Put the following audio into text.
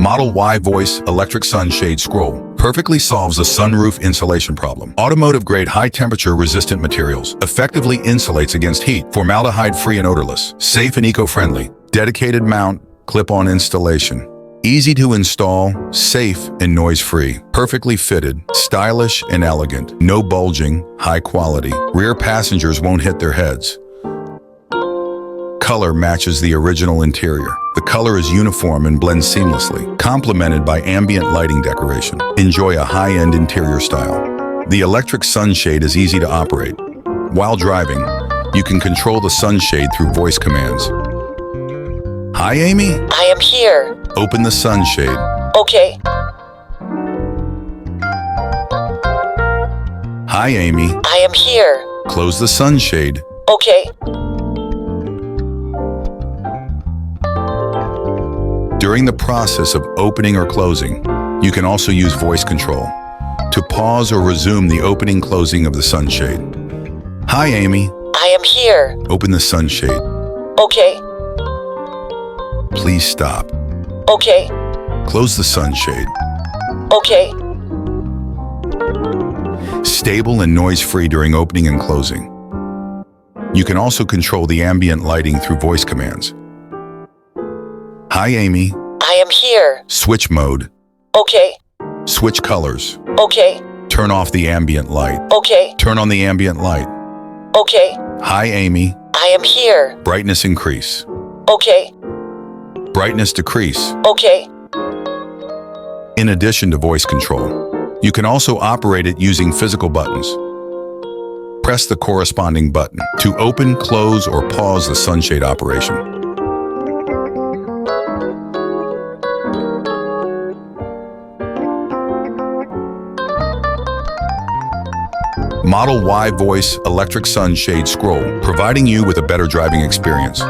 Model Y Voice Electric Sunshade Scroll perfectly solves the sunroof insulation problem. Automotive-grade high-temperature resistant materials effectively insulates against heat, formaldehyde-free and odorless, safe and eco-friendly, dedicated mount, clip-on installation. Easy to install, safe and noise-free, perfectly fitted, stylish and elegant, no bulging, high quality. Rear passengers won't hit their heads. Color matches the original interior. The color is uniform and blends seamlessly, complemented by ambient lighting decoration. Enjoy a high-end interior style. The electric sunshade is easy to operate. While driving, you can control the sunshade through voice commands. Hi, Amy? I am here. Open the sunshade. Okay. Hi, Amy. I am here. Close the sunshade. Okay. During the process of opening or closing, you can also use voice control to pause or resume the opening closing of the sunshade. Hi, Amy. I am here. Open the sunshade. Okay. Please stop. Okay. Close the sunshade. Okay. Stable and noise-free during opening and closing. You can also control the ambient lighting through voice commands. Hi, Amy. I am here. Switch mode. Okay. Switch colors. Okay. Turn off the ambient light. Okay. Turn on the ambient light. Okay. Hi, Amy. I am here. Brightness increase. Okay. Brightness decrease. Okay. In addition to voice control, you can also operate it using physical buttons. Press the corresponding button to open, close, or pause the sunshade operation. Model Y Voice Electric Sunshade Scroll, providing you with a better driving experience.